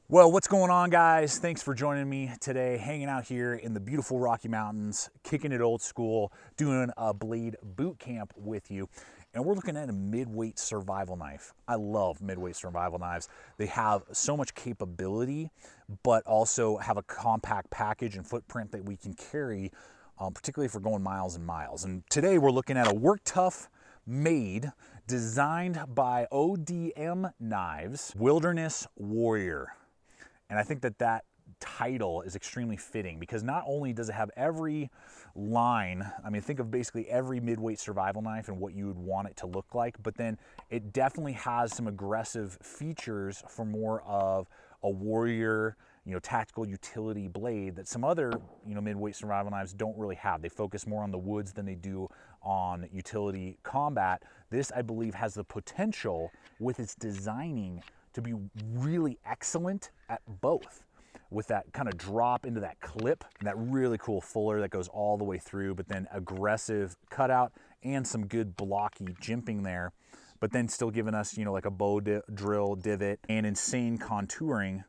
Well, what's going on, guys? Thanks for joining me today, hanging out here in the beautiful Rocky Mountains, kicking it old school, doing a blade boot camp with you. And we're looking at a mid-weight survival knife. I love mid-weight survival knives. They have so much capability, but also have a compact package and footprint that we can carry, particularly if we're going miles and miles. And today we're looking at a Work Tuff made, designed by ODM Knives, Wilderness Warrior. And I think that that title is extremely fitting because not only does it have every line, I mean, think of basically every midweight survival knife and what you would want it to look like, but then it definitely has some aggressive features for more of a warrior, tactical utility blade that some other, midweight survival knives don't really have. They focus more on the woods than they do on utility combat. This, I believe, has the potential with its designing to be really excellent at both, with that kind of drop into that clip, and that really cool fuller that goes all the way through, but then aggressive cutout and some good blocky jimping there, but then still giving us, like a bow drill divot and insane contouring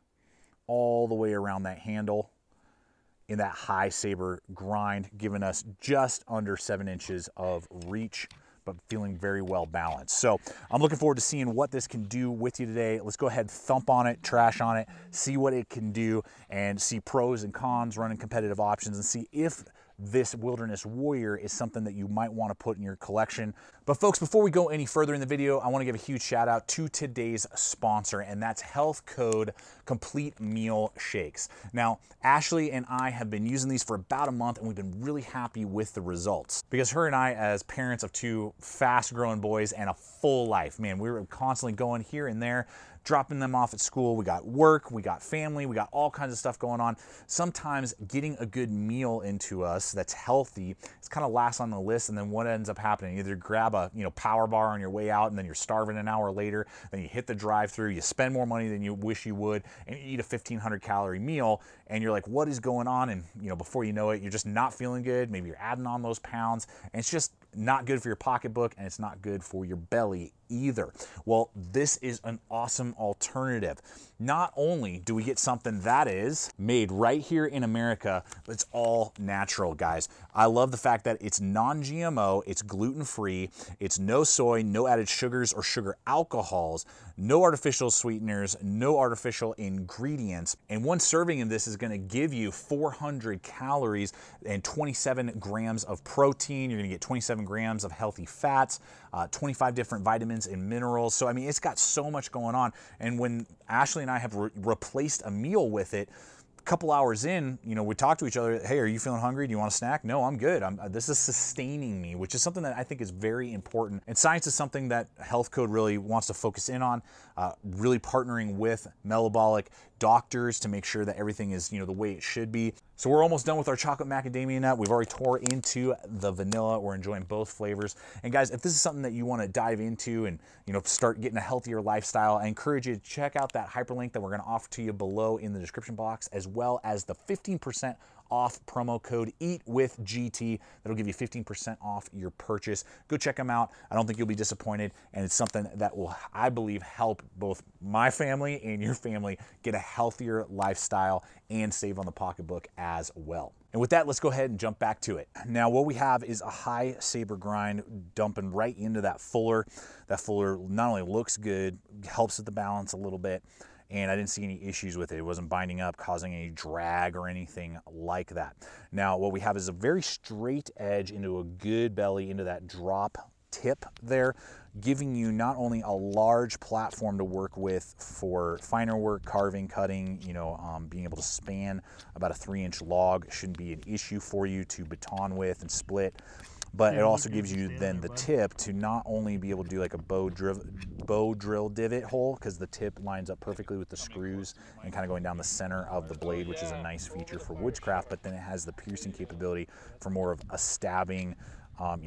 all the way around that handle in that high saber grind, giving us just under 7 inches of reach, but feeling very well balanced. So I'm looking forward to seeing what this can do with you today. Let's go ahead, thump on it, trash on it, see what it can do, and see pros and cons, running competitive options, and see if this Wilderness Warrior is something that you might want to put in your collection. But folks, before we go any further in the video, I want to give a huge shout out to today's sponsor, and that's health code Complete Meal Shakes. Now, Ashley and I have been using these for about a month, and we've been really happy with the results because her and I, as parents of 2 fast growing boys and a full life, man, we were constantly going here and there, dropping them off at school. We got work, we got family, we got all kinds of stuff going on. Sometimes getting a good meal into us that's healthy is kind of last on the list, and then what ends up happening, either grab a power bar on your way out and then you're starving an hour later, then you hit the drive-through, you spend more money than you wish you would, and you eat a 1,500 calorie meal, and you're like, what is going on? And before you know it, you're just not feeling good. Maybe you're adding on those pounds, and it's just not good for your pocketbook, and it's not good for your belly either. Well, this is an awesome alternative. Not only do we get something that is made right here in America, but it's all natural, guys. I love the fact that it's non-GMO, it's gluten-free, it's no soy, no added sugars or sugar alcohols, no artificial sweeteners, no artificial ingredients. And one serving of this is going to give you 400 calories and 27 grams of protein. You're going to get 27 grams of healthy fats, 25 different vitamins and minerals. So, I mean, it's got so much going on. And when Ashley and I have replaced a meal with it, couple hours in, we talk to each other. Hey, are you feeling hungry? Do you want a snack? No, I'm good. This is sustaining me, which is something that I think is very important. And science is something that Health Code really wants to focus in on, really partnering with metabolic doctors to make sure that everything is, the way it should be. So we're almost done with our chocolate macadamia nut. We've already tore into the vanilla. We're enjoying both flavors. And guys, if this is something that you want to dive into and, start getting a healthier lifestyle, I encourage you to check out that hyperlink that we're going to offer to you below in the description box, as well as the 15% off promo code EATWITHGT. That'll give you 15% off your purchase. Go check them out. I don't think you'll be disappointed, and it's something that will, I believe, help both my family and your family get a healthier lifestyle and save on the pocketbook as well. And with that, let's go ahead and jump back to it. Now, what we have is a high saber grind dumping right into that fuller. That fuller not only looks good, helps with the balance a little bit, and I didn't see any issues with it. It wasn't binding up, causing any drag or anything like that. Now, what we have is a very straight edge into a good belly, into that drop tip there, giving you not only a large platform to work with for finer work, carving, cutting, being able to span about a 3-inch log shouldn't be an issue for you to baton with and split. But it also gives you then the tip to not only be able to do like a bow drill divot hole, because the tip lines up perfectly with the screws and kind of going down the center of the blade, which is a nice feature for woodscraft, but then it has the piercing capability for more of a stabbing,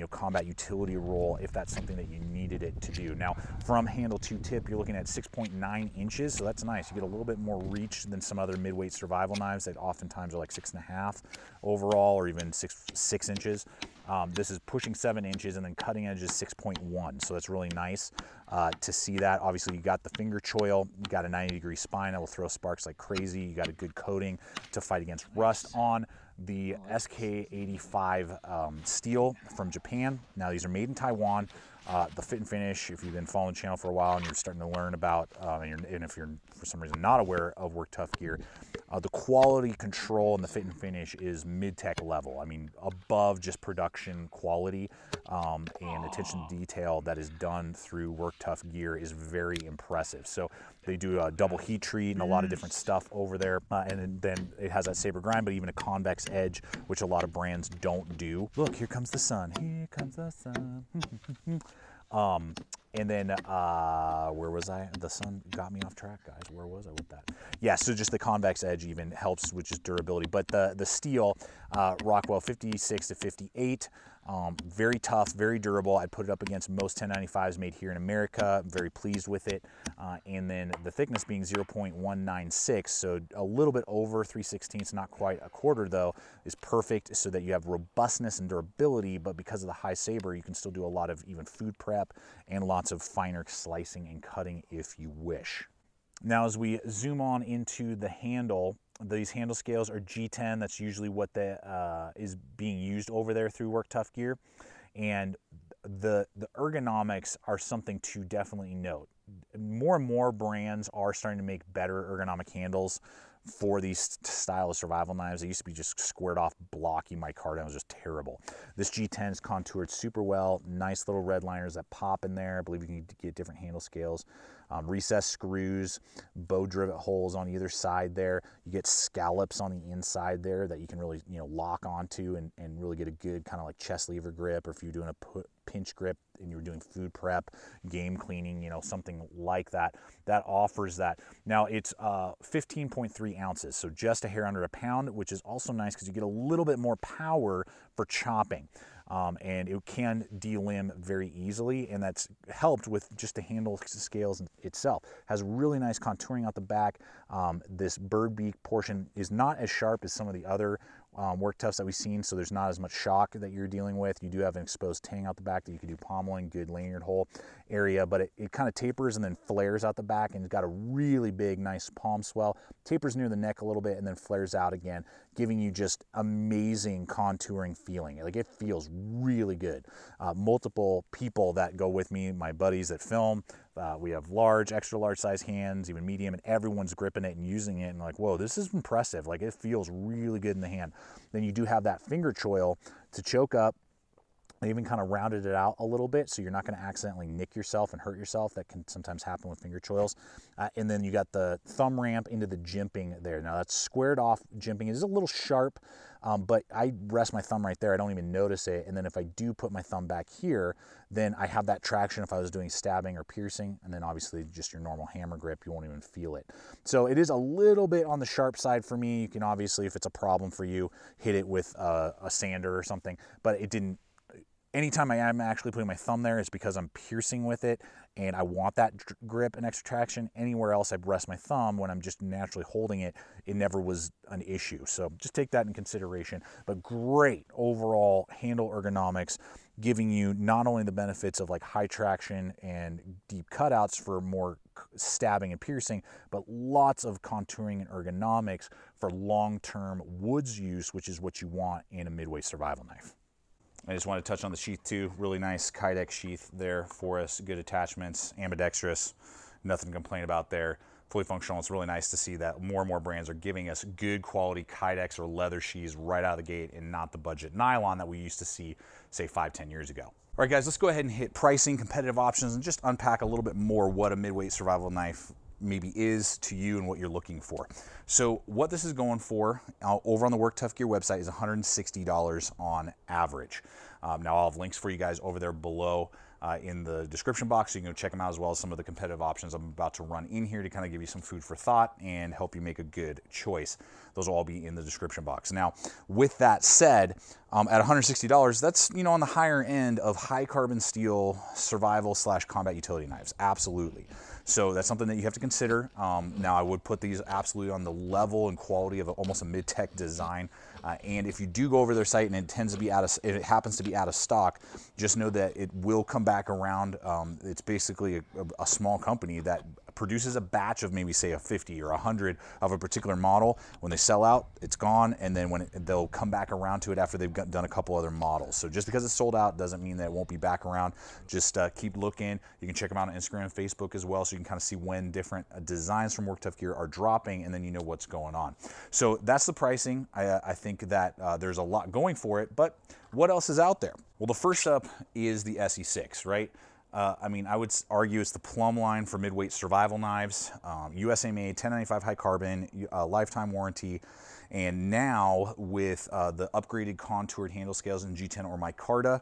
combat utility role if that's something that you needed it to do. Now, from handle to tip, you're looking at 6.9 inches, so that's nice. You get a little bit more reach than some other midweight survival knives that oftentimes are like 6.5 overall, or even six inches. This is pushing 7 inches, and then cutting edge is 6.1. So that's really nice to see that. Obviously, you got the finger choil, you got a 90-degree spine that will throw sparks like crazy. You got a good coating to fight against rust on the SK85 steel from Japan. Now, these are made in Taiwan. The fit and finish, if you've been following the channel for a while and you're starting to learn about, and if you're for some reason not aware of Work Tuff gear, the quality control and the fit and finish is mid-tech level. I mean, above just production quality, and attention to detail that is done through Work Tuff gear is very impressive. So they do a double heat treat and a lot of different stuff over there, and then it has that saber grind, but even a convex edge, which a lot of brands don't do. Look, here comes the sun. Here comes the sun. And then, where was I? The sun got me off track, guys. Where was I with that? Yeah, so just the convex edge even helps with just durability. But the steel, Rockwell 56 to 58, very tough, very durable. I'd put it up against most 1095s made here in America. I'm very pleased with it. And then the thickness being 0.196, so a little bit over 3/16, not quite a quarter though, is perfect so that you have robustness and durability, but because of the high saber, you can still do a lot of even food prep and lots of finer slicing and cutting if you wish. Now, as we zoom on into the handle, these handle scales are G10. That's usually what is being used over there through Work Tuff gear. And the ergonomics are something to definitely note. More and more brands are starting to make better ergonomic handles for these style of survival knives. They used to be just squared off blocky micarta, and it was just terrible. This G10 is contoured super well, nice little red liners that pop in there. I believe you can get different handle scales. Recessed screws, bow drivet holes on either side there. You get scallops on the inside there that you can really, lock onto and really get a good kind of like chest lever grip, or if you're doing a pinch grip and you're doing food prep, game cleaning, something like that, that offers that. Now it's 15.3 ounces, so just a hair under a pound, which is also nice because you get a little bit more power for chopping. And it can delimb very easily, and that's helped with just the handle scales itself. Has really nice contouring out the back. This bird beak portion is not as sharp as some of the other Work Tuffs that we've seen, so there's not as much shock that you're dealing with. You do have an exposed tang out the back that you can do pommeling, good lanyard hole area, but it kind of tapers and then flares out the back, and it's got a really big, nice palm swell. Tapers near the neck a little bit and then flares out again, giving you just amazing contouring feeling. Like, it feels really good. Multiple people that go with me, my buddies that film, we have large, extra large size hands, even medium, and everyone's gripping it and using it and like, whoa, this is impressive. Like, it feels really good in the hand. Then you do have that finger choil to choke up. They even kind of rounded it out a little bit, so you're not going to accidentally nick yourself and hurt yourself. That can sometimes happen with finger choils. And then you got the thumb ramp into the jimping there. Now, that's squared off jimping. It is a little sharp, but I rest my thumb right there. I don't even notice it. And then if I do put my thumb back here, then I have that traction if I was doing stabbing or piercing. And then obviously just your normal hammer grip, you won't even feel it. So it is a little bit on the sharp side for me. You can obviously, if it's a problem for you, hit it with a sander or something, but it didn't. Anytime I am actually putting my thumb there, it's because I'm piercing with it and I want that grip and extra traction. Anywhere else I rest my thumb when I'm just naturally holding it, it never was an issue. So just take that in consideration. But great overall handle ergonomics, giving you not only the benefits of like high traction and deep cutouts for more stabbing and piercing, but lots of contouring and ergonomics for long-term woods use, which is what you want in a midweight survival knife. I just want to touch on the sheath too. Really nice Kydex sheath there for us. Good attachments, ambidextrous, nothing to complain about there. Fully functional. It's really nice to see that more and more brands are giving us good quality Kydex or leather sheaths right out of the gate, and not the budget nylon that we used to see, say, 5-10 years ago. All right, guys, let's go ahead and hit pricing, competitive options, and just unpack a little bit more what a midweight survival knife maybe is to you and what you're looking for. So what this is going for over on the Work Tuff Gear website is $160 on average. Now I'll have links for you guys over there below in the description box, so you can go check them out, as well as some of the competitive options I'm about to run in here to kind of give you some food for thought and help you make a good choice. Those will all be in the description box. Now, with that said, At $160, that's, you know, on the higher end of high carbon steel survival / combat utility knives. Absolutely. So that's something that you have to consider. Now I would put these absolutely on the level and quality of almost a mid-tech design. And if you do go over their site and it happens to be out of stock, just know that it will come back around. It's basically a small company that produces a batch of maybe say a 50 or 100 of a particular model. When they sell out, it's gone, and then they'll come back around to it after they've done a couple other models. So just because it's sold out doesn't mean that it won't be back around. Just keep looking. You can check them out on Instagram and Facebook as well, so you can kind of see when different designs from Work Tough gear are dropping, and then you know what's going on. So that's the pricing. I think that there's a lot going for it, but what else is out there? Well, the first up is the SE6, right? I mean, I would argue it's the plumb line for midweight survival knives. USA made, 1095 high carbon, lifetime warranty. And now with the upgraded contoured handle scales in G10 or micarta,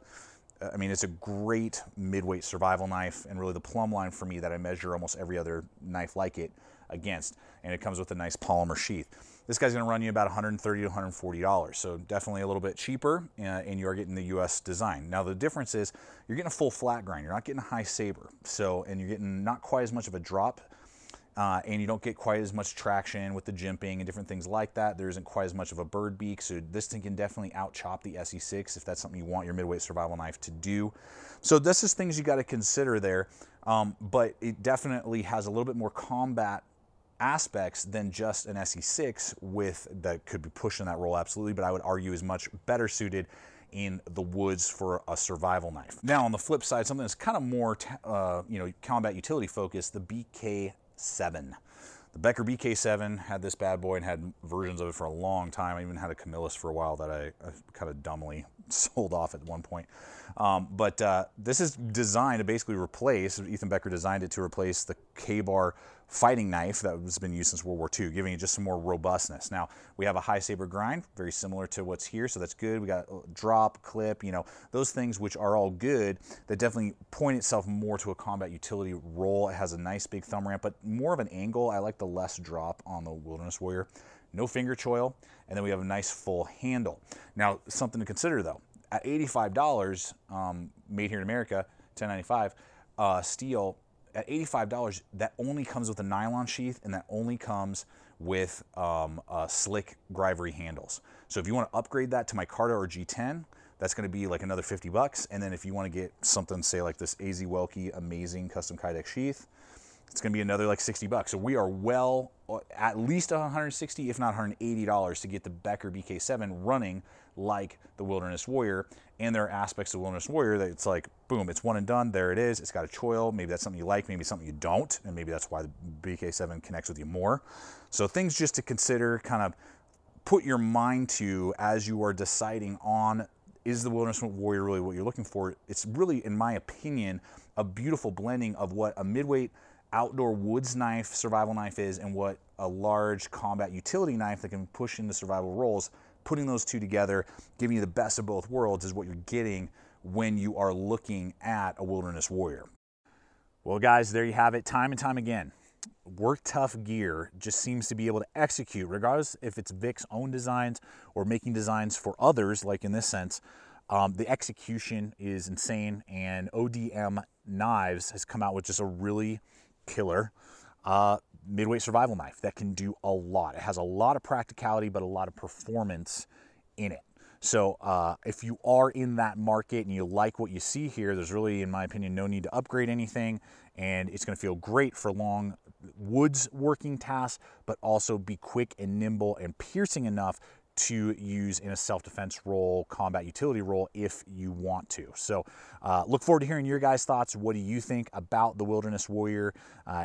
I mean, it's a great midweight survival knife, and really the plumb line for me that I measure almost every other knife like it against. And it comes with a nice polymer sheath. This guy's gonna run you about $130 to $140, so definitely a little bit cheaper, and you are getting the US design. Now the difference is you're getting a full flat grind, you're not getting a high saber, and you're getting not quite as much of a drop, and you don't get quite as much traction with the jimping and different things like that. There isn't quite as much of a bird beak, so this thing can definitely out-chop the SE6 if that's something you want your midweight survival knife to do. So this is things you gotta consider there, but it definitely has a little bit more combat aspects than just an SE6 that could be pushing that role, absolutely, but I would argue is much better suited in the woods for a survival knife. Now on the flip side, something that's kind of more combat utility focused, the BK7. The Becker BK7 had this bad boy and had versions of it for a long time. I even had a Camillus for a while that I kind of dumbly sold off at one point. This is designed to basically replace, Ethan Becker designed it to replace the K-bar fighting knife that has been used since World War II, giving it just some more robustness. Now, we have a high saber grind, very similar to what's here, so that's good. We got drop, clip, you know, those things which are all good, that definitely point itself more to a combat utility role. It has a nice big thumb ramp, but more of an angle. I like the less drop on the Wilderness Warrior. No finger choil, and then we have a nice full handle. Now, something to consider though, at $85, made here in America, $10.95, steel, at $85, that only comes with a nylon sheath, and that only comes with slick Gryvery handles. So if you want to upgrade that to micarta or G10, that's going to be like another 50 bucks. And then if you want to get something, say like this AZ Welke amazing custom Kydex sheath, it's going to be another like 60 bucks. So we are well, at least $160, if not $180 to get the Becker BK7 running like the Wilderness Warrior. And there are aspects of the Wilderness Warrior that it's like, boom, it's one and done, there it is. It's got a choil, maybe that's something you like, maybe something you don't, and maybe that's why the BK7 connects with you more. So things just to consider, kind of put your mind to as you are deciding on, is the Wilderness Warrior really what you're looking for? It's really, in my opinion, a beautiful blending of what a midweight outdoor woods knife, survival knife is, and what a large combat utility knife that can push into survival roles. Putting those two together, giving you the best of both worlds, is what you're getting when you are looking at a Wilderness Warrior. Well guys, there you have it. Time and time again, Work Tough gear just seems to be able to execute, regardless if it's Vic's own designs or making designs for others, like in this sense. The execution is insane, and ODM Knives has come out with just a really killer midweight survival knife that can do a lot. It has a lot of practicality, but a lot of performance in it. So if you are in that market and you like what you see here, there's really, in my opinion, no need to upgrade anything, and it's going to feel great for long woods working tasks, but also be quick and nimble and piercing enough to use in a self-defense role, combat utility role, if you want to. So look forward to hearing your guys' thoughts. What do you think about the Wilderness Warrior?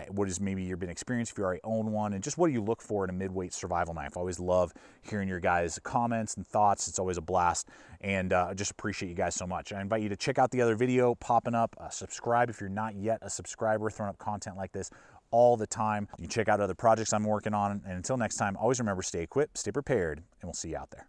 What is maybe your experience if you already own one? And just what do you look for in a midweight survival knife? I always love hearing your guys' comments and thoughts. It's always a blast. And I just appreciate you guys so much. I invite you to check out the other video popping up. Subscribe if you're not yet a subscriber, throwing up content like this all the time. You can check out other projects I'm working on. And until next time, always remember, stay equipped, stay prepared, and we'll see you out there.